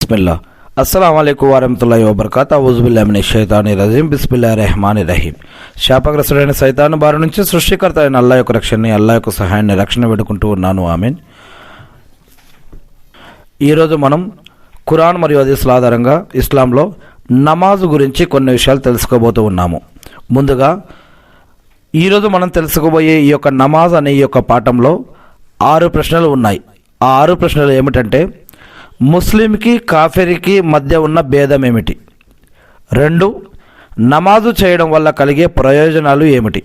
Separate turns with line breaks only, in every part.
బిస్మిల్లా అస్సలాము అలైకుం వరహ్మతుల్లాహి వబరకాతుహు ఔజుబిల్లాహి మినష్ షైతానిర్ రజీం బిస్మిల్లాహిర్ రహమానిర్ రహీం. శాపగ్రస్తుడైన సైతాను బారి నుంచి సృష్టికర్త అయిన అల్లాహ్ యొక్క రక్షణని, అల్లాహ్ యొక్క సహాయాన్ని, రక్షణ వేడుకుంటూ ఉన్నాను. ఆమీన్. ఈరోజు మనం ఖురాన్ మరియు హదీసుల ఆధారంగా ఇస్లాంలో నమాజ్ గురించి కొన్ని విషయాలు తెలుసుకోబోతూ ఉన్నాము. ముందుగా ఈరోజు మనం తెలుసుకోబోయే ఈ యొక్క నమాజ్ అనే ఈ యొక్క పాఠంలో 6 ప్రశ్నలు ఉన్నాయి. ఆ 6 ప్రశ్నలు ఏమిటంటే, ముస్లింకి కాఫిర్కి మధ్య ఉన్న భేదం ఏమిటి? 2, నమాజు చేయడం వల్ల కలిగే ప్రయోజనాలు ఏమిటి?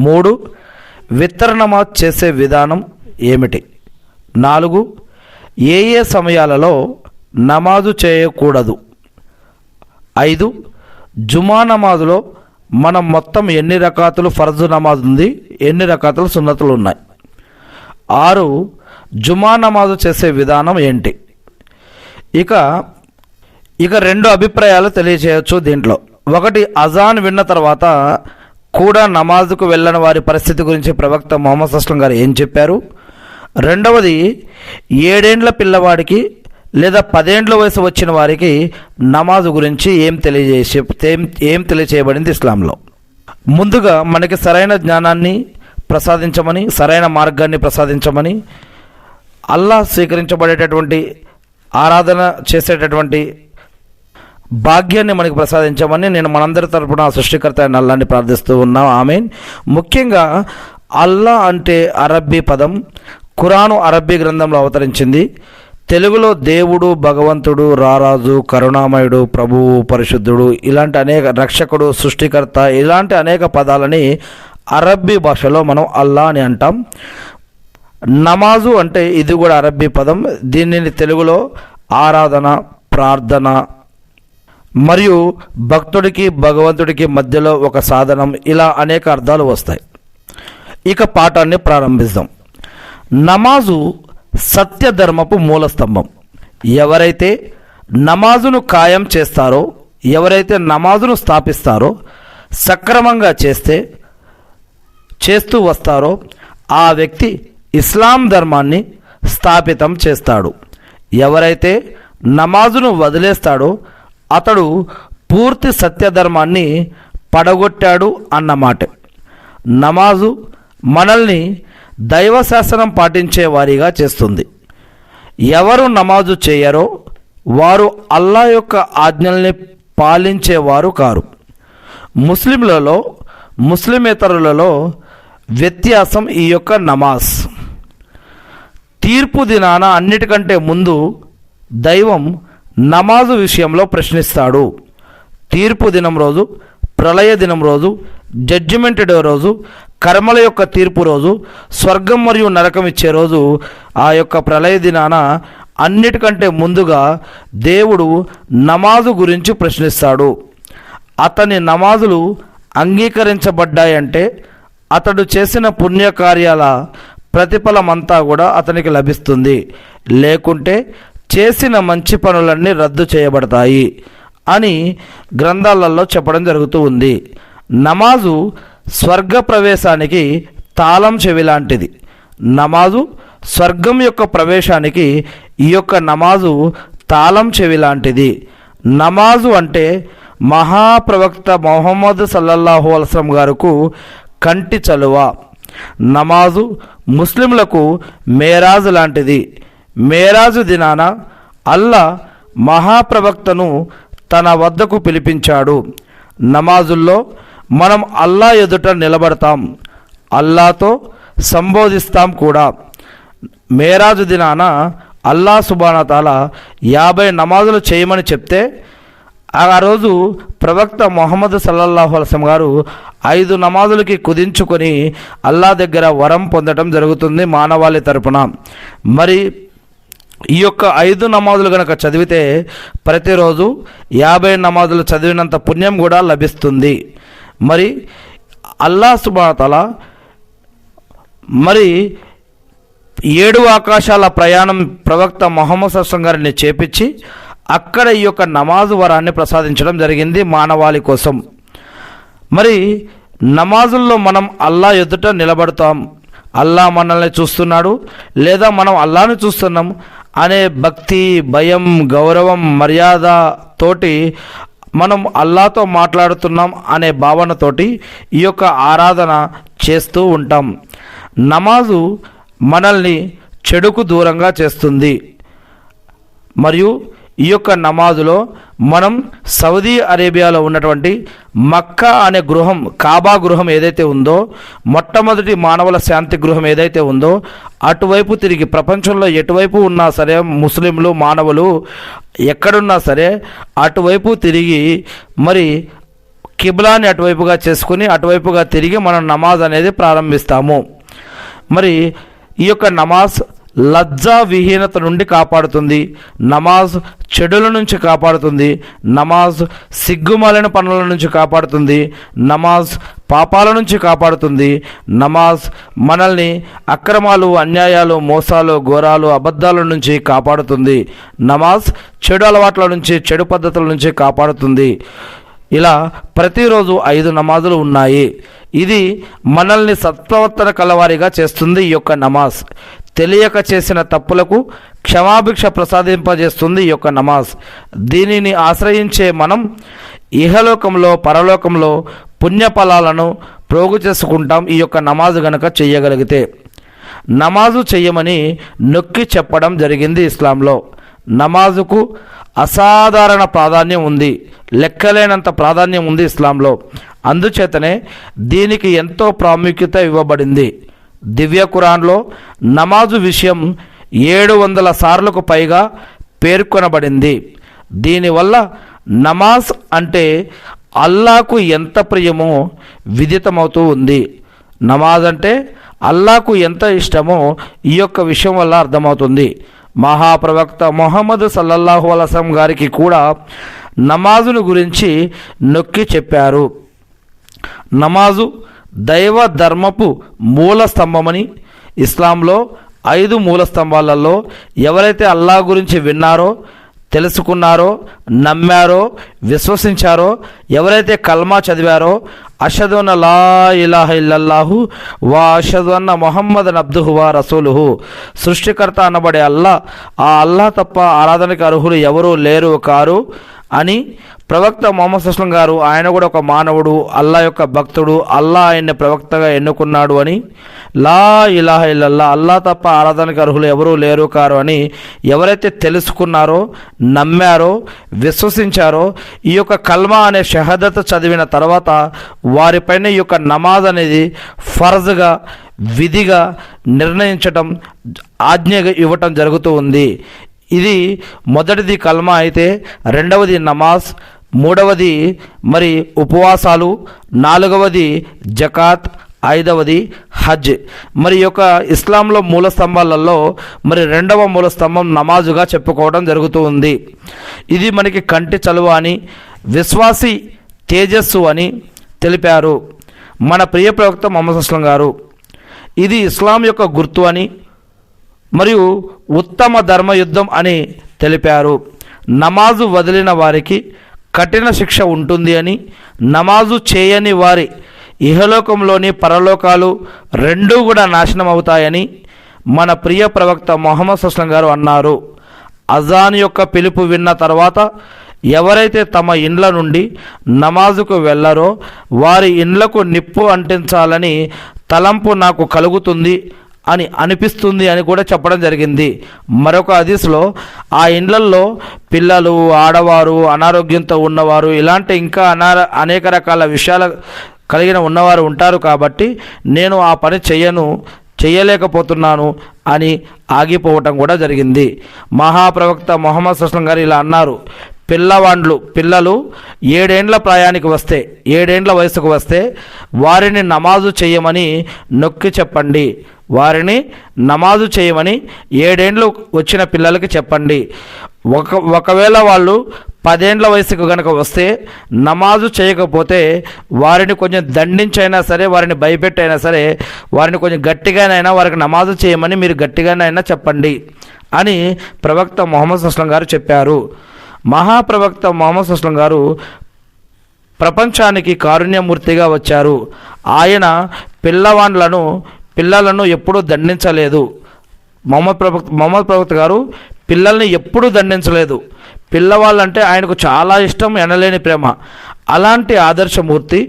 3, విత్తర నమాజ్ చేసే విధానం ఏమిటి? 4, ఏ సమయాలలో నమాజు చేయకూడదు? 5, జుమా నమాజులో మనం మొత్తం ఎన్ని రకాతులు ఫర్జు నమాజ్ ఉంది, ఎన్ని రకాతులు సున్నతులు ఉన్నాయి? 6, జుమా నమాజు చేసే విధానం ఏంటి? ఇక 2 అభిప్రాయాలు తెలియచేయవచ్చు దీంట్లో. ఒకటి, అజాన్ విన్న తర్వాత కూడా నమాజుకు వెళ్ళని వారి పరిస్థితి గురించి ప్రవక్త ముహమ్మద్ సల్లల్లాహు అలైహి వసల్లం గారు ఏం చెప్పారు? రెండవది, 7 ఏళ్ల పిల్లవాడికి లేదా 10 ఏళ్ల వయసు వచ్చిన వారికి నమాజు గురించి ఏం తెలియచేయబడింది ఇస్లాంలో? ముందుగా మనకి సరైన జ్ఞానాన్ని ప్రసాదించమని, సరైన మార్గాన్ని ప్రసాదించమని, అల్లాహ్ స్వీకరించబడేటటువంటి ఆరాధన చేసేటటువంటి భాగ్యాన్ని మనకు ప్రసాదించమని నేను మనందరి తరపున సృష్టికర్త అయిన అల్లాహ్ని ప్రార్థిస్తూ ఉన్నాం. ఆమీన్. ముఖ్యంగా అల్లాహ్ అంటే అరబ్బీ పదం. ఖురాను అరబ్బీ గ్రంథంలో అవతరించింది. తెలుగులో దేవుడు, భగవంతుడు, రారాజు, కరుణామయుడు, ప్రభువు, పరిశుద్ధుడు, ఇలాంటి అనేక, రక్షకుడు, సృష్టికర్త, ఇలాంటి అనేక పదాలని అరబ్బీ భాషలో మనం అల్లా అని అంటాం. నమాజు అంటే ఇది కూడా అరబ్బీ పదం. దీనిని తెలుగులో ఆరాధన, ప్రార్థన మరియు భక్తుడికి భగవంతుడికి మధ్యలో ఒక సాధనం, ఇలా అనేక అర్థాలు వస్తాయి. ఇక పాఠాన్ని ప్రారంభిద్దాం. నమాజు సత్యధర్మపు మూలస్తంభం. ఎవరైతే నమాజును ఖాయం చేస్తారో, ఎవరైతే నమాజును స్థాపిస్తారో, సక్రమంగా చేస్తూ వస్తారో ఆ వ్యక్తి ఇస్లాం ధర్మాన్ని స్థాపితం చేస్తాడు. ఎవరైతే నమాజును వదిలేస్తాడో అతడు పూర్తి సత్యధర్మాన్ని పడగొట్టాడు అన్నమాట. నమాజు మనల్ని దైవశాసనం పాటించే వారిగా చేస్తుంది. ఎవరు నమాజు చేయరో వారు అల్లాహ్ యొక్క ఆజ్ఞల్ని పాలించేవారు కారు. ముస్లింలలో, ముస్లిమేతరులలో వ్యత్యాసం ఈ యొక్క నమాజ్. తీర్పు దినాన అన్నిటికంటే ముందు దైవం నమాజు విషయంలో ప్రశ్నిస్తాడు. తీర్పు దినం రోజు, ప్రళయ దినం రోజు, జడ్జిమెంట్ డే రోజు, కర్మల యొక్క తీర్పు రోజు, స్వర్గం మరియు నరకం ఇచ్చే రోజు, ఆ యొక్క ప్రళయ దినాన అన్నిటికంటే ముందుగా దేవుడు నమాజు గురించి ప్రశ్నిస్తాడు. అతని నమాజులు అంగీకరించబడ్డాయంటే అతడు చేసిన పుణ్యకార్యాల ప్రతిఫలమంతా కూడా అతనికి లభిస్తుంది. లేకుంటే చేసిన మంచి పనులన్నీ రద్దు చేయబడతాయి అని గ్రంథాలలో చెప్పడం జరుగుతూ ఉంది. నమాజు స్వర్గ ప్రవేశానికి తాళం చెవి లాంటిది. నమాజు స్వర్గం యొక్క ప్రవేశానికి ఈ యొక్క నమాజు తాళం చెవి లాంటిది. నమాజు అంటే మహాప్రవక్త ముహమ్మద్ సల్లల్లాహు అలైహి వసల్లం గారుకు కంటి చలువ. నమాజు ముస్లింలకు మేరాజు లాంటిది. మేరాజు దినాన అల్లాహ్ మహాప్రవక్తను తన వద్దకు పిలిపించాడు. నమాజుల్లో మనం అల్లాహ్ ఎదుట నిలబడతాం, అల్లాహ్తో సంబోధిస్తాం కూడా. మేరాజు దినాన అల్లాహ్ సుబ్హానహు వ తఆలా 50 నమాజులు చేయమని చెప్తే ఆ రోజు ప్రవక్త ముహమ్మద్ సల్లల్లాహు అలైహి వసల్లం గారు 5 నమాజులకి కుదించుకొని అల్లాహ్ దగ్గర వరం పొందడం జరుగుతుంది మానవాళి తరపున. మరి ఈ యొక్క 5 నమాజులు కనుక చదివితే ప్రతిరోజు 50 నమాజులు చదివినంత పుణ్యం కూడా లభిస్తుంది. మరి అల్లాహ్ సుబ్హానహు వ తఆలా మరి 7 ఆకాశాల ప్రయాణం ప్రవక్త ముహమ్మద్ సల్లల్లాహు అలైహి వసల్లం గారిని చేపించి అక్కడ ఈ యొక్క నమాజు వరాన్ని ప్రసాదించడం జరిగింది మానవాళి కోసం. మరి నమాజుల్లో మనం అల్లాహ్ ఎదుట నిలబడతాం. అల్లాహ్ మనల్ని చూస్తున్నాడు లేదా మనం అల్లాహ్ని చూస్తున్నాం అనే భక్తి, భయం, గౌరవం, మర్యాద తోటి మనం అల్లాతో మాట్లాడుతున్నాం అనే భావనతోటి ఈ యొక్క ఆరాధన చేస్తూ ఉంటాం. నమాజు మనల్ని చెడుకు దూరంగా చేస్తుంది. మరియు ఈ యొక్క నమాజులో మనం సౌదీ అరేబియాలో ఉన్నటువంటి మక్కా అనే గృహం, కాబా గృహం ఏదైతే ఉందో, మొట్టమొదటి మానవుల శాంతి గృహం ఏదైతే ఉందో, అటువైపు తిరిగి ప్రపంచంలో ఎటువైపు ఉన్నా సరే ముస్లింలు మానవులు ఎక్కడున్నా సరే అటువైపు తిరిగి మరి కిబ్లాని అటువైపుగా చేసుకుని అటువైపుగా తిరిగి మనం నమాజ్ అనేది ప్రారంభిస్తాము. మరి ఈ యొక్క నమాజ్ లజ్జా విహీనత నుండి కాపాడుతుంది. నమాజ్ చెడుల నుంచి కాపాడుతుంది. నమాజ్ సిగ్గుమాలిన పనుల నుంచి కాపాడుతుంది. నమాజ్ పాపాల నుంచి కాపాడుతుంది. నమాజ్ మనల్ని అక్రమాలు, అన్యాయాలు, మోసాలు, ఘోరాలు, అబద్ధాల నుంచి కాపాడుతుంది. నమాజ్ చెడు అలవాట్ల నుంచి, చెడు పద్ధతుల నుంచి కాపాడుతుంది. ఇలా ప్రతిరోజు 5 నమాజులు ఉన్నాయి. ఇది మనల్ని సత్ప్రవర్తన కలవారిగా చేస్తుంది. ఈ యొక్క నమాజ్ తెలియక చేసిన తప్పులకు క్షమాభిక్ష ప్రసాదింపజేస్తుంది ఈ యొక్క నమాజ్. దీనిని ఆశ్రయించే మనం ఇహలోకంలో పరలోకంలో పుణ్యఫలాలను ప్రోగు చేసుకుంటాం ఈ యొక్క నమాజు గనక చెయ్యగలిగితే. నమాజు చెయ్యమని నొక్కి చెప్పడం జరిగింది ఇస్లాంలో. నమాజుకు అసాధారణ ప్రాధాన్యం ఉంది, లెక్కలేనంత ప్రాధాన్యం ఉంది ఇస్లాంలో. అందుచేతనే దీనికి ఎంతో ప్రాముఖ్యత ఇవ్వబడింది. దివ్య ఖురాన్లో నమాజు విషయం 700 సార్లకు పైగా పేర్కొనబడింది. దీనివల్ల నమాజ్ అంటే అల్లాకు ఎంత ప్రియమో విదితమవుతూ ఉంది. నమాజ్ అంటే అల్లాకు ఎంత ఇష్టమో ఈ యొక్క విషయం వల్ల అర్థమవుతుంది. మహాప్రవక్త ముహమ్మద్ సల్లల్లాహు అలైహి వసల్లం గారికి కూడా నమాజును గురించి నొక్కి చెప్పారు. నమాజు దైవ ధర్మపు మూల స్తంభమని. ఇస్లాంలో 5 మూల స్తంభాలలో ఎవరైతే అల్లాహ్ గురించి విన్నారో, తెలుసుకున్నారో, నమ్మారో, విశ్వసించారో, ఎవరైతే కల్మా చదివారో, అషదు అన్న లా ఇలాహ ఇల్లల్లాహు వా అషదు అన్న మొహమ్మద్ అబ్దుహు వా రసూలుహు, సృష్టికర్త అనబడే అల్లా, ఆ అల్లా తప్ప ఆరాధనకు అర్హులు ఎవరూ లేరు కారు అని ప్రవక్త ముహమ్మద్ సల్లం గారు, ఆయన కూడా ఒక మానవుడు, అల్లా యొక్క భక్తుడు, అల్లా ఆయన్ని ప్రవక్తగా ఎన్నుకున్నాడు అని, లా ఇలాహ ఇల్లల్లా, అల్లా తప్ప ఆరాధనకు అర్హులు ఎవరూ లేరు కారు అని ఎవరైతే తెలుసుకున్నారో, నమ్మారో, విశ్వసించారో, ఈ యొక్క కల్మా అనే షహదత్ చదివిన తర్వాత వారిపైన ఈ యొక్క నమాజ్ అనేది ఫర్జ్గా, విధిగా నిర్ణయించటం, ఆజ్ఞగా ఇవ్వటం జరుగుతూ ఉంది. ఇది మొదటిది కల్మా అయితే, రెండవది నమాజ్, మూడవది మరి ఉపవాసాలు, నాలుగవది జకాత్, ఐదవది హజ్. మరి యొక్క ఇస్లాంలో మూల స్తంభాలలో మరి రెండవ మూల స్తంభం నమాజుగా చెప్పుకోవడం జరుగుతూ ఉంది. ఇది మనకి కంటి చలువ అని, విశ్వాసి తేజస్సు అని తెలిపారు మన ప్రియ ప్రవక్త ముహమ్మద్ సల్లం గారు. ఇది ఇస్లాం యొక్క గుర్తు అని మరియు ఉత్తమ ధర్మయుద్ధం అని తెలిపారు. నమాజు వదిలిన వారికి కఠిన శిక్ష ఉంటుంది అని, నమాజు చేయని వారి ఇహలోకంలోని పరలోకాలు రెండూ కూడా నాశనం అవుతాయని మన ప్రియ ప్రవక్త ముహమ్మద్ సల్లం గారు అన్నారు. అజాన్ యొక్క పిలుపు విన్న తర్వాత ఎవరైతే తమ ఇండ్ల నుండి నమాజుకు వెళ్ళరో వారి ఇండ్లకు నిప్పు అంటించాలని తలంపు నాకు కలుగుతుంది అని అనిపిస్తుంది అని కూడా చెప్పడం జరిగింది. మరొక హదీస్లో ఆ ఇండ్లల్లో పిల్లలు, ఆడవారు, అనారోగ్యంతో ఉన్నవారు, ఇలాంటి ఇంకా అనేక రకాల విషయాలు కలిగిన ఉన్నవారు ఉంటారు కాబట్టి నేను ఆ పని చేయలేకపోతున్నాను అని ఆగిపోవటం కూడా జరిగింది. మహాప్రవక్త ముహమ్మద్ సల్లం గారు ఇలా అన్నారు, పిల్లలు 7 ఏండ్ల ప్రాయానికి వస్తే, 7 ఏండ్ల వయసుకు వస్తే వారిని నమాజు చేయమని నొక్కి చెప్పండి. వారిని నమాజు చేయమని 7 ఏండ్లు వచ్చిన పిల్లలకి చెప్పండి. ఒకవేళ వాళ్ళు 10 ఏండ్ల వయసుకు కనుక వస్తే నమాజు చేయకపోతే వారిని కొంచెం దండించైనా సరే, వారిని భయపెట్టైనా సరే, వారిని కొంచెం గట్టిగానైనా వారికి నమాజు చేయమని మీరు గట్టిగానైనా చెప్పండి అని ప్రవక్త ముహమ్మద్ సల్లం గారు చెప్పారు. మహాప్రవక్త ముహమ్మద్ సల్లం గారు ప్రపంచానికి కారుణ్యమూర్తిగా వచ్చారు. ఆయన పిల్లలను ఎప్పుడూ దండించలేదు. మొహమ్మద్ ప్రవక్త గారు పిల్లల్ని ఎప్పుడూ దండించలేదు. పిల్లవాళ్ళంటే ఆయనకు చాలా ఇష్టం, ఎనలేని ప్రేమ. అలాంటి ఆదర్శమూర్తి,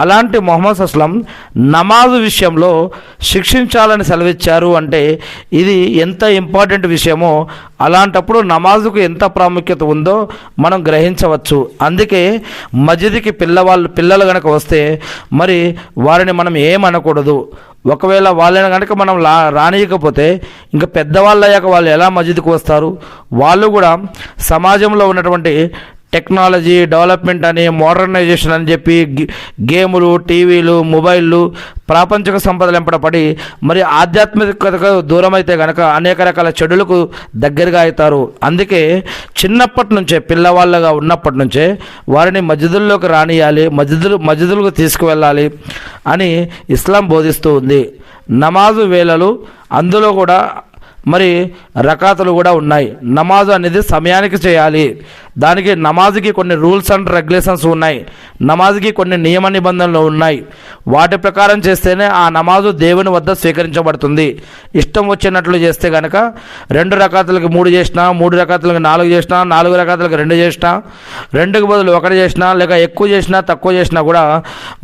అలాంటి మొహమ్మద్ అస్లం నమాజు విషయంలో శిక్షించాలని సెలవిచ్చారు అంటే ఇది ఎంత ఇంపార్టెంట్ విషయమో, అలాంటప్పుడు నమాజుకు ఎంత ప్రాముఖ్యత ఉందో మనం గ్రహించవచ్చు. అందుకే మస్జిద్కి పిల్లలు కనుక వస్తే మరి వారిని మనం ఏమనకూడదు. ఒకవేళ వాళ్ళని కనుక మనం రానియకపోతే ఇంకా పెద్దవాళ్ళు అయ్యాక వాళ్ళు ఎలా మస్జిద్కి వస్తారు? వాళ్ళు కూడా సమాజంలో ఉన్నటువంటి టెక్నాలజీ డెవలప్మెంట్ అని, మోడర్నైజేషన్ అని చెప్పి గేములు, టీవీలు, మొబైళ్ళు, ప్రాపంచిక సంపదలు ఎంపడపడి మరి ఆధ్యాత్మికతకు దూరం అయితే కనుక అనేక రకాల చెడులకు దగ్గరగా అవుతారు. అందుకే చిన్నప్పటి నుంచే, పిల్లవాళ్ళగా ఉన్నప్పటి నుంచే వారిని మస్జిదుల్లోకి రానియాలి, మస్జిదులకు తీసుకువెళ్ళాలి అని ఇస్లాం బోధిస్తూ ఉంది. నమాజు వేళలు అందులో కూడా మరి రకాతులు కూడా ఉన్నాయి. నమాజు అనేది సమయానికి చేయాలి. దానికి నమాజుకి కొన్ని రూల్స్ అండ్ రెగ్యులేషన్స్ ఉన్నాయి. నమాజుకి కొన్ని నియమ నిబంధనలు ఉన్నాయి. వాటి ప్రకారం చేస్తేనే ఆ నమాజు దేవుని వద్ద స్వీకరించబడుతుంది. ఇష్టం వచ్చినట్లు చేస్తే కనుక 2 రకాతులకి 3 చేసినా, 3 రకాతులకి 4 చేసినా, 4 రకాతులకి 2 చేసినా, 2కి బదులు 1 చేసినా, లేక ఎక్కువ చేసినా తక్కువ చేసినా కూడా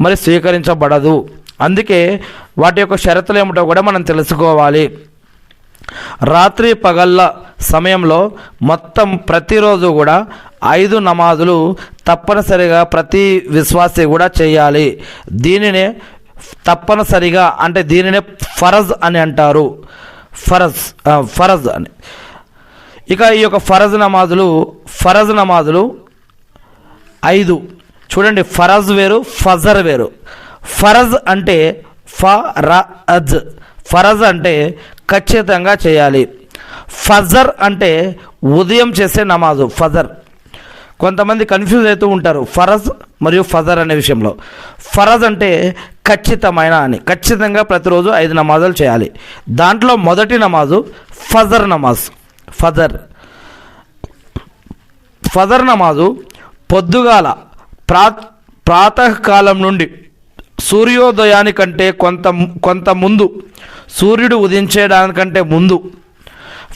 మరి స్వీకరించబడదు. అందుకే వాటి యొక్క షరతులు ఏమిటో కూడా మనం తెలుసుకోవాలి. రాత్రి పగళ్ళ సమయంలో మొత్తం ప్రతిరోజు కూడా 5 నమాజులు తప్పనిసరిగా ప్రతి విశ్వాసి కూడా చేయాలి. దీనినే తప్పనిసరిగా అంటే దీనినే ఫరజ్ అని అంటారు. ఫరజ్ అని. ఇక ఈ యొక్క ఫరజ్ నమాజులు 5. చూడండి, ఫరజ్ వేరు, ఫజర్ వేరు. ఫరజ్ అంటే ఫరజ్ అంటే ఖచ్చితంగా చేయాలి. ఫజర్ అంటే ఉదయం చేసే నమాజు. ఫజర్ కొంతమంది కన్ఫ్యూజ్ అవుతూ ఉంటారు ఫరజ్ మరియు ఫజర్ అనే విషయంలో. ఫరజ్ అంటే ఖచ్చితమైన అని, ఖచ్చితంగా ప్రతిరోజు 5 నమాజులు చేయాలి. దాంట్లో మొదటి నమాజు ఫజర్ నమాజ్. ఫజర్ నమాజు పొద్దుగాల ప్రాతకాలం నుండి సూర్యోదయానికంటే కొంత ముందు, సూర్యుడు ఉదయించేదానికంటే ముందు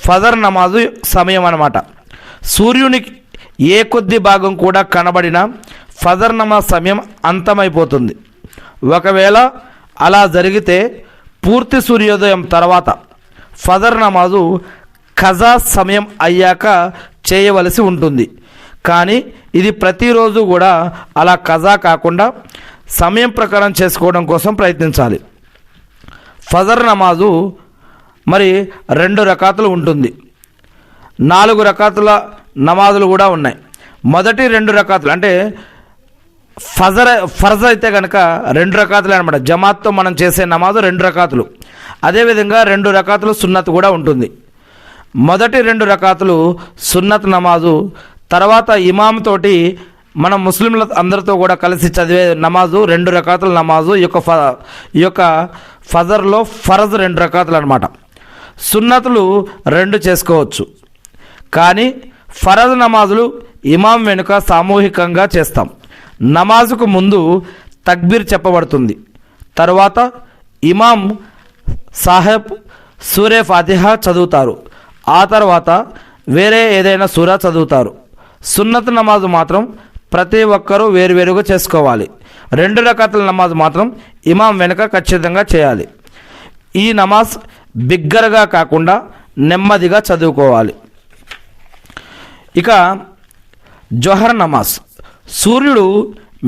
ఫజర్ నమాజు సమయం అన్నమాట. సూర్యునికి ఏ కొద్ది భాగం కూడా కనబడినా ఫజర్ నమాజ్ సమయం అంతమైపోతుంది. ఒకవేళ అలా జరిగితే పూర్తి సూర్యోదయం తర్వాత ఫజర్ నమాజు ఖజా సమయం అయ్యాక చేయవలసి ఉంటుంది. కానీ ఇది ప్రతిరోజు కూడా అలా ఖజా కాకుండా సమయం ప్రకారం చేసుకోవడం కోసం ప్రయత్నించాలి. ఫజర్ నమాజు మరి 2 రకాతులు ఉంటుంది. 4 రకాతుల నమాజులు కూడా ఉన్నాయి. మొదటి 2 రకాతులు అంటే ఫర్జ్ అయితే కనుక 2 రకాతులు అనమాట. జమాత్తో మనం చేసే నమాజు 2 రకాతులు. అదేవిధంగా 2 రకాతులు సున్నత్ కూడా ఉంటుంది. మొదటి 2 రకాతులు సున్నత్ నమాజు. తర్వాత ఇమామ్ తోటి మనం ముస్లింల అందరితో కూడా కలిసి చదివే నమాజు 2 రకాతుల నమాజు. ఈ యొక్క ఫజర్లో ఫరజ్ 2 రకాతులు అనమాట. సున్నతులు 2 చేసుకోవచ్చు. కానీ ఫరజ్ నమాజులు ఇమాం వెనుక సామూహికంగా చేస్తాం. నమాజుకు ముందు తక్బీర్ చెప్పబడుతుంది. తర్వాత ఇమాం సాహెబ్ సూరే ఫాతిహా చదువుతారు. ఆ తర్వాత వేరే ఏదైనా సూరా చదువుతారు. సున్నత్ నమాజు మాత్రం ప్రతి ఒక్కరూ వేరువేరుగా చేసుకోవాలి. 2 రకాతుల నమాజ్ మాత్రం ఇమాం వెనుక ఖచ్చితంగా చేయాలి. ఈ నమాజ్ బిగ్గరగా కాకుండా నెమ్మదిగా చదువుకోవాలి. ఇక జొహర్ నమాజ్. సూర్యుడు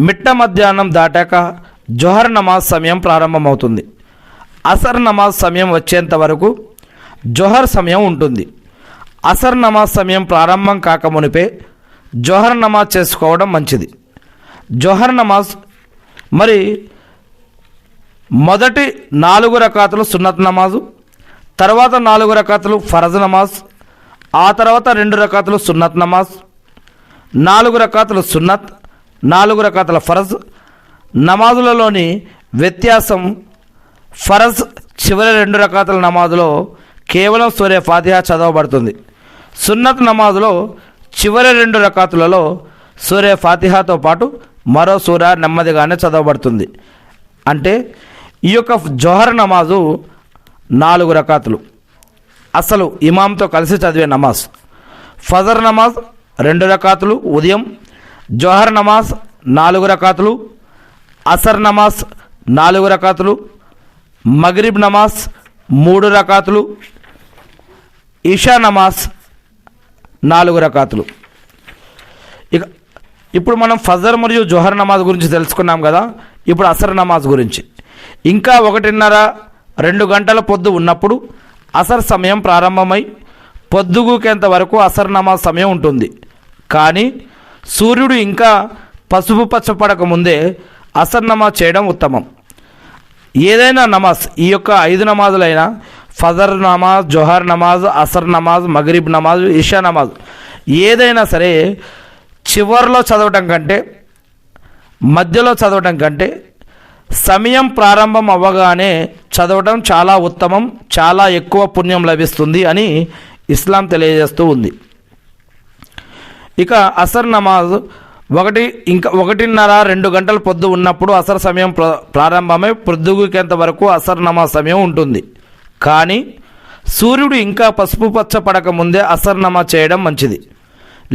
మిట్ట మధ్యాహ్నం దాటాక జొహర్ నమాజ్ సమయం ప్రారంభమవుతుంది. అసర్ నమాజ్ సమయం వచ్చేంత వరకు జొహర్ సమయం ఉంటుంది. అసర్ నమాజ్ సమయం ప్రారంభం కాకమునిపే జొహర్ నమాజ్ చేసుకోవడం మంచిది. జొహర్ నమాజ్ మరి మొదటి 4 రకాతులు సున్నత్ నమాజు, తర్వాత 4 రకాతులు ఫరజ్ నమాజ్, ఆ తర్వాత 2 రకాతులు సున్నత్ నమాజ్, 4 రకాతులు సున్నత్, 4 రకాతుల ఫరజ్. నమాజులలోని వ్యత్యాసం, ఫరజ్ చివరి 2 రకాతుల నమాజులో కేవలం సూరే ఫాతిహా చదవబడుతుంది. సున్నత్ నమాజులో చివరి 2 రకాతులలో సూరే ఫాతిహాతో పాటు మరో సూరా నెమ్మదిగానే చదవబడుతుంది. అంటే ఈ యొక్క జొహర్ నమాజు 4 రకాతులు అసలు ఇమాంతో కలిసి చదివే నమాజ్. ఫజర్ నమాజ్ 2 రకాతులు ఉదయం, జోహర్ నమాజ్ 4 రకాతులు, అసర్ నమాజ్ 4 రకాతులు, మగ్రిబ్ నమాజ్ 3 రకాతులు, ఇషా నమాజ్ 4 రకాతులు. ఇప్పుడు మనం ఫజర్ మరియు జోహర్ నమాజ్ గురించి తెలుసుకున్నాం కదా. ఇప్పుడు అసర్ నమాజ్ గురించి. ఇంకా 1:30-2 గంటల పొద్దు ఉన్నప్పుడు అసర్ సమయం ప్రారంభమై పొద్దుగూకేంత వరకు అసర్ నమాజ్ సమయం ఉంటుంది. కానీ సూర్యుడు ఇంకా పసుపు పచ్చపడక ముందే అసర్ నమాజ్ చేయడం ఉత్తమం. ఏదైనా నమాజ్, ఈ యొక్క 5 నమాజులైన ఫజర్ నమాజ్, జోహర్ నమాజ్, అసర్ నమాజ్, మగ్రిబ్ నమాజ్, ఇషా నమాజ్ ఏదైనా సరే చివర్లో చదవటం కంటే, మధ్యలో చదవటం కంటే సమయం ప్రారంభం అవ్వగానే చదవటం చాలా ఉత్తమం, చాలా ఎక్కువ పుణ్యం లభిస్తుంది అని ఇస్లాం తెలియజేస్తూ ఉంది. ఇక అసర్ నమాజ్ 1:30-2 గంటల పొద్దు ఉన్నప్పుడు అసర్ సమయం ప్రారంభమై పొద్దుగుకేంత వరకు అసర్ నమాజ్ సమయం ఉంటుంది. కానీ సూర్యుడు ఇంకా పసుపు పచ్చ పడక ముందే అసర్ నమాజ్ చేయడం మంచిది.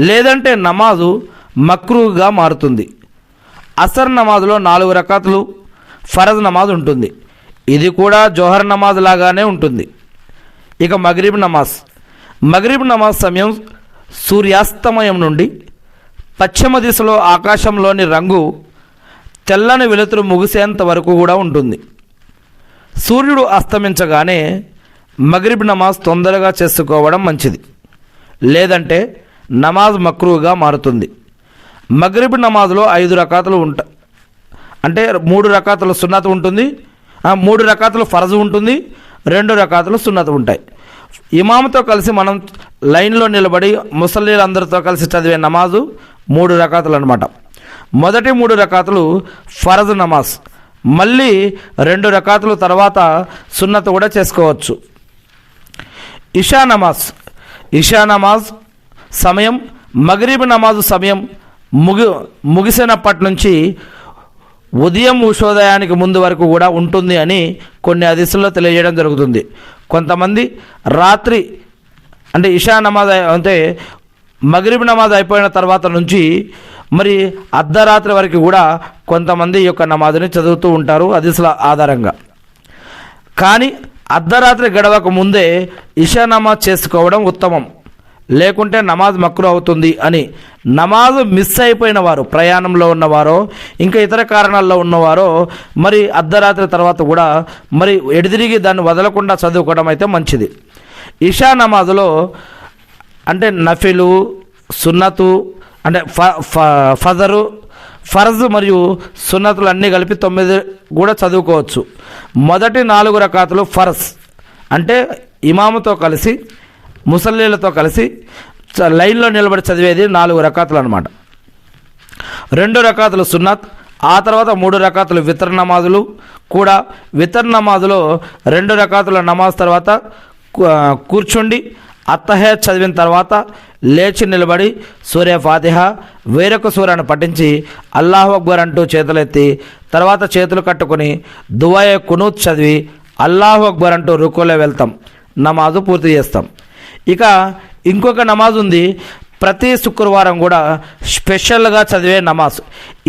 లేదంటే నమాజు మక్రూగా మారుతుంది. అసర్ నమాజ్లో 4 రకాతులు ఫరజ్ నమాజ్ ఉంటుంది. ఇది కూడా జోహర్ నమాజ్ లాగానే ఉంటుంది. ఇక మగ్రిబ్ నమాజ్ సమయం సూర్యాస్తమయం నుండి పశ్చిమ దిశలో ఆకాశంలోని రంగు తెల్లని వెలుతురు ముగిసేంత వరకు కూడా ఉంటుంది. సూర్యుడు అస్తమించగానే మగ్రిబ్ నమాజ్ తొందరగా చేసుకోవడం మంచిది. లేదంటే నమాజ్ మక్రూగా మారుతుంది. మగ్రిబ్ నమాజ్లో 5 రకాతులు ఉంటాయి. అంటే 3 రకాతులు సున్నత్ ఉంటుంది, 3 రకాతులు ఫరజు ఉంటుంది, 2 రకాతులు సున్నత్ ఉంటాయి. ఇమాముతో కలిసి మనం లైన్లో నిలబడి ముసల్లీలందరితో కలిసి చదివే నమాజు 3 రకాతులు అన్నమాట. మొదటి 3 రకాతులు ఫరజ్ నమాజ్, మళ్ళీ 2 రకాతులు తర్వాత సున్నత్ కూడా చేసుకోవచ్చు. ఇషా నమాజ్ సమయం మగ్రిబ్ నమాజు సమయం ముగిసినప్పటి నుంచి ఉదయం ఉషోదయానికి ముందు వరకు కూడా ఉంటుంది అని కొన్ని హదీసుల్లో తెలియజేయడం జరుగుతుంది. కొంతమంది రాత్రి అంటే ఇషా నమాజ్ అంటే మగ్రిబ్ నమాజ్ అయిపోయిన తర్వాత నుంచి మరి అర్ధరాత్రి వరకు కూడా కొంతమంది ఈ యొక్క నమాజ్ని చదువుతూ ఉంటారు హదీసుల ఆధారంగా. కానీ అర్ధరాత్రి గడవక ముందే ఇషా నమాజ్ చేసుకోవడం ఉత్తమం. లేకుంటే నమాజ్ మక్రూ అవుతుంది అని నమాజ్ మిస్ అయిపోయిన వారు, ప్రయాణంలో ఉన్నవారో ఇంకా ఇతర కారణాల్లో ఉన్నవారో మరి అర్ధరాత్రి తర్వాత కూడా మరి ఎడిదిరిగి దాన్ని వదలకుండా చదువుకోవడం అయితే మంచిది. ఇషా నమాజ్లో అంటే నఫిలు, సున్నతు అంటే ఫజరు, ఫర్జ్ మరియు సున్నతులు అన్నీ కలిపి 9 కూడా చదువుకోవచ్చు. మొదటి 4 రకాతులు ఫర్జ్ అంటే ఇమాముతో కలిసి ముసల్లీలతో కలిసి లైన్లో నిలబడి చదివేది 4 రకాతులు అన్నమాట. 2 రకాతులు సున్నత్, ఆ తర్వాత 3 రకాతులు వితర్ నమాజులు కూడా. వితర్ నమాజులో 2 రకాతుల నమాజ్ తర్వాత కూర్చుండి అత్తహయ్యత్ చదివిన తర్వాత లేచి నిలబడి సూర్య ఫాతిహ వేరొక సూరాను పఠించి అల్లాహు అక్బర్ అంటూ చేతులెత్తి తర్వాత చేతులు కట్టుకొని దువాయే కునూత్ చదివి అల్లాహు అక్బర్ అంటూ రుకులో వెళ్తాం, నమాజు పూర్తి చేస్తాం. ఇక ఇంకొక నమాజ్ ఉంది, ప్రతి శుక్రవారం కూడా స్పెషల్గా చదివే నమాజ్.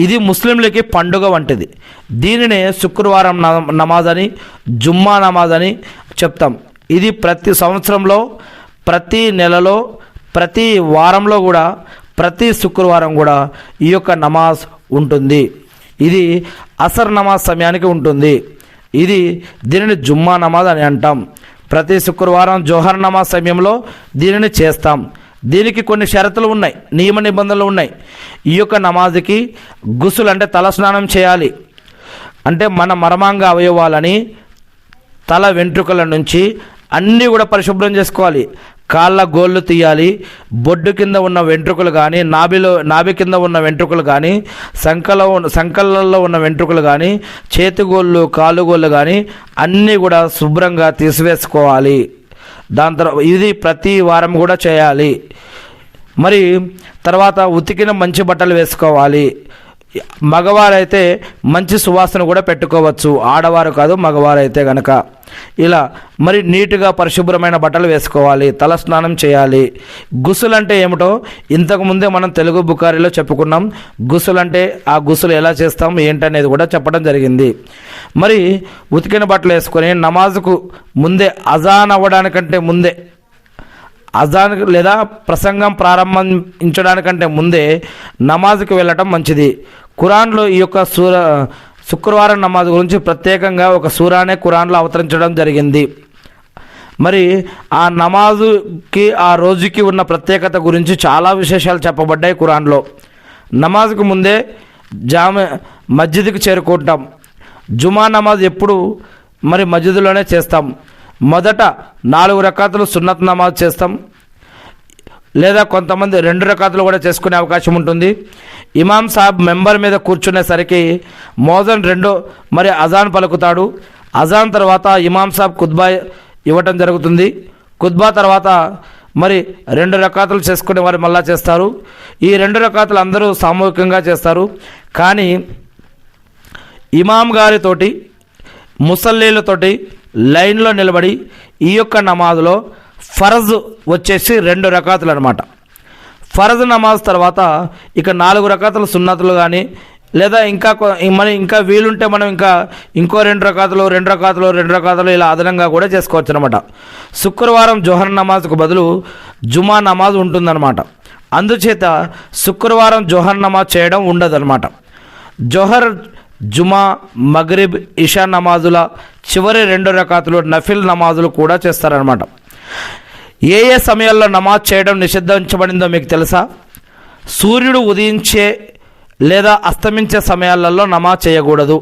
ఇది ముస్లింలకి పండుగ వంటిది. దీనినే శుక్రవారం నమాజ్ అని, జుమ్మా నమాజ్ అని చెప్తాం. ఇది ప్రతి సంవత్సరంలో, ప్రతి నెలలో, ప్రతి వారంలో కూడా ప్రతి శుక్రవారం కూడా ఈ యొక్క నమాజ్ ఉంటుంది. ఇది అసర్ నమాజ్ సమయానికి ఉంటుంది. దీనిని జుమ్మా నమాజ్ అని అంటాం. ప్రతి శుక్రవారం జోహర్ నమాజ్ సమయంలో దీనిని చేస్తాం. దీనికి కొన్ని షరతులు ఉన్నాయి, నియమ నిబంధనలు ఉన్నాయి. ఈ యొక్క నమాజ్కి గుసులు అంటే తలస్నానం చేయాలి. అంటే మన మర్మాంగ అవయవాలని తల వెంట్రుకల నుంచి అన్నీ కూడా పరిశుభ్రం చేసుకోవాలి. కాళ్ళ గోళ్ళు తీయాలి, బొడ్డు కింద ఉన్న వెంట్రుకలు కానీ, నాభి కింద ఉన్న వెంట్రుకలు కానీ, సంకళ్ళల్లో ఉన్న వెంట్రుకలు కానీ, చేతిగోళ్ళు కాలుగోళ్ళు కానీ అన్నీ కూడా శుభ్రంగా తీసివేసుకోవాలి. దాని తర్వాత ఇది ప్రతి వారం కూడా చేయాలి. మరి తర్వాత ఉతికిన మంచి బట్టలు వేసుకోవాలి. మగవారైతే మంచి సువాసన కూడా పెట్టుకోవచ్చు, ఆడవారు కాదు మగవారైతే గనక. ఇలా మరి నీట్గా పరిశుభ్రమైన బట్టలు వేసుకోవాలి, తల స్నానం చేయాలి. గుసులు అంటే ఏమిటో ఇంతకుముందే మనం తెలుగు బుకారిలో చెప్పుకున్నాం. గుసులు అంటే ఆ గుసులు ఎలా చేస్తాం ఏంటనేది కూడా చెప్పడం జరిగింది. మరి ఉతికిన బట్టలు వేసుకొని నమాజుకు ముందే, అజాన్ అవ్వడానికంటే ముందే, అజాన్ లేదా ప్రసంగం ప్రారంభించడానికంటే ముందే నమాజ్కి వెళ్ళటం మంచిది. ఖురాన్లో ఈ యొక్క శుక్రవారం నమాజ్ గురించి ప్రత్యేకంగా ఒక సూరానే ఖురాన్లో అవతరించడం జరిగింది. మరి ఆ నమాజుకి ఆ రోజుకి ఉన్న ప్రత్యేకత గురించి చాలా విశేషాలు చెప్పబడ్డాయి ఖురాన్లో. నమాజ్కు ముందే మస్జిద్కి చేరుకుంటాం. జుమా నమాజ్ ఎప్పుడు మరి మస్జిద్లోనే చేస్తాం. మొదట 4 రకాతులు సున్నత్ నమాజ్ చేస్తాం, లేదా కొంతమంది 2 రకాతులు కూడా చేసుకునే అవకాశం ఉంటుంది. ఇమాం సాబ్ మెంబర్ మీద కూర్చునేసరికి మోజన్ 2 మరి అజాన్ పలుకుతాడు. అజాన్ తర్వాత ఇమాం సాబ్ ఖుత్బా ఇవ్వటం జరుగుతుంది. ఖుత్బా తర్వాత మరి 2 రకాతులు చేసుకునే వారు మళ్ళా చేస్తారు. ఈ 2 రకాతులు అందరూ సామూహికంగా చేస్తారు. కానీ ఇమాం గారితోటి ముసల్లీలతోటి లైన్లో నిలబడి ఈ యొక్క నమాజ్లో ఫరజ్ వచ్చేసి 2 రకాతులు అనమాట. ఫరజ్ నమాజ్ తర్వాత ఇక 4 రకాతులు సున్నతులు కానీ, లేదా ఇంకా వీలుంటే మనం ఇంకో 2 రకాతులు ఇలా అదనంగా కూడా చేసుకోవచ్చు అనమాట. శుక్రవారం జోహర్ నమాజ్కు బదులు జుమా నమాజ్ ఉంటుందన్నమాట. అందుచేత శుక్రవారం జోహర్ నమాజ్ చేయడం ఉండదన్నమాట. జోహర్, జుమా, మగ్రిబ్, ఇషా నమాజుల చివరి 2 రకాతులు నఫిల్ నమాజులు కూడా చేస్తారనమాట. ఏ సమయాల్లో నమాజ్ చేయడం నిషిద్ధించబడిందో మీకు తెలుసా? సూర్యుడు ఉదయించే లేదా అస్తమించే సమయాలలో నమాజ్ చేయకూడదు.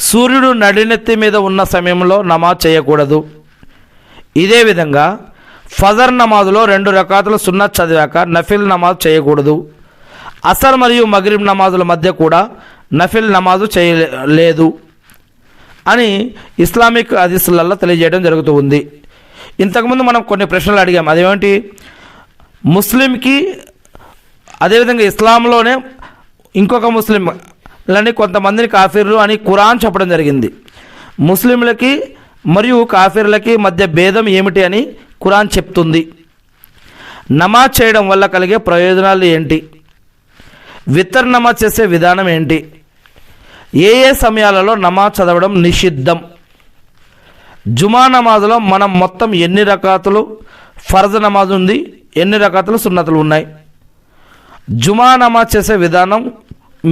సూర్యుడు నడినెత్తి మీద ఉన్న సమయంలో నమాజ్ చేయకూడదు. ఇదే విధంగా ఫజర్ నమాజులో 2 రకాతులు సున్నత్ చదివాక నఫిల్ నమాజ్ చేయకూడదు. అసర్ మరియు మగ్రిబ్ నమాజుల మధ్య కూడా నఫిల్ నమాజు చేయలేదు అని ఇస్లామిక్ హదీసులలో తెలియజేయడం జరుగుతూ ఉంది. ఇంతకుముందు మనం కొన్ని ప్రశ్నలు అడిగాం. అదేమిటి? ముస్లింకి, అదేవిధంగా ఇస్లాంలోనే ఇంకొక ముస్లింలని కొంతమందిని కాఫీర్లు అని ఖురాన్ చెప్పడం జరిగింది. ముస్లింలకి మరియు కాఫీర్లకి మధ్య భేదం ఏమిటి అని ఖురాన్ చెప్తుంది. నమాజ్ చేయడం వల్ల కలిగే ప్రయోజనాలు ఏంటి? వితర్ నమాజ్ చేసే విధానం ఏంటి? ఏ సమయాలలో నమాజ్ చదవడం నిషిద్ధం? జుమా నమాజ్లో మనం మొత్తం ఎన్ని రకాతులు ఫర్జ్ నమాజ్ ఉంది, ఎన్ని రకాతులు సున్నతులు ఉన్నాయి? జుమా నమాజ్ చేసే విధానం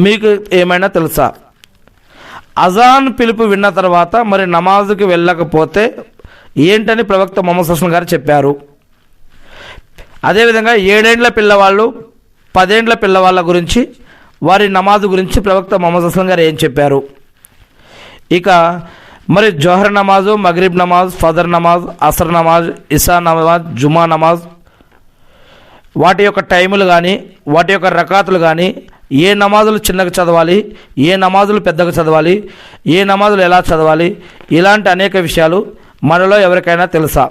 మీకు ఏమైనా తెలుసా? అజాన్ పిలుపు విన్న తర్వాత మరి నమాజ్కి వెళ్ళకపోతే ఏంటని ప్రవక్త ముహమ్మద్ సల్లల్లాహు అలైహి వసల్లం గారు చెప్పారు. అదేవిధంగా 7 ఏళ్ల పిల్లవాళ్ళు, 10 ఏళ్ల పిల్లవాళ్ళ గురించి, వారి నమాజ్ గురించి ప్రవక్త ముహమ్మద్ సల్లల్లాహు అలైహి వసల్లం గారు ఏం చెప్పారు? ఇక మరి జోహర్ నమాజు, మగ్రిబ్ నమాజ్, ఫజర్ నమాజ్, అసర్ నమాజ్, ఇషా నమాజ్, జుమా నమాజ్, వాటి యొక్క టైములు కానీ, వాటి యొక్క రకాతులు కానీ, ఏ నమాజులు చిన్నగా చదవాలి, ఏ నమాజులు పెద్దగా చదవాలి, ఏ నమాజులు ఎలా చదవాలి, ఇలాంటి అనేక విషయాలు మనలో ఎవరికైనా తెలుసా?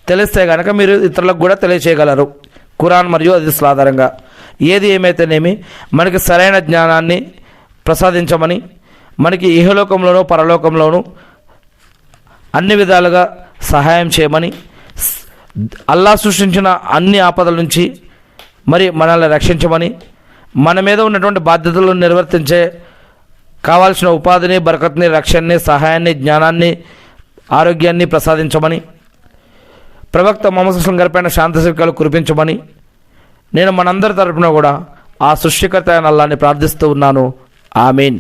తెలిస్తే కనుక మీరు ఇతరులకు కూడా తెలియచేయగలరు ఖురాన్ మరియు హదీసుల ఆధారంగా. ఏది ఏమైతేనేమి మనకి సరైన జ్ఞానాన్ని ప్రసాదించమని, మనకి ఇహలోకంలోనూ పరలోకంలోనూ అన్ని విధాలుగా సహాయం చేయమని, అల్లాహ్ సృష్టించిన అన్ని ఆపదల నుంచి మరి మనల్ని రక్షించమని, మన మీద ఉన్నటువంటి బాధ్యతలను నిర్వర్తించే కావాల్సిన ఉపాధిని, బరకత్ని, రక్షణని, సహాయాన్ని, జ్ఞానాన్ని, ఆరోగ్యాన్ని ప్రసాదించమని, ప్రవక్త ముహమ్మద్ సల్లల్లాహు అలైహి వసల్లం గారిపైన శాంతి శిఖాలు కురిపించమని నేను మనందరి తరపున కూడా ఆ సృష్టికర్త అయిన అల్లాహ్ని ప్రార్థిస్తూ ఉన్నాను. ఆమీన్.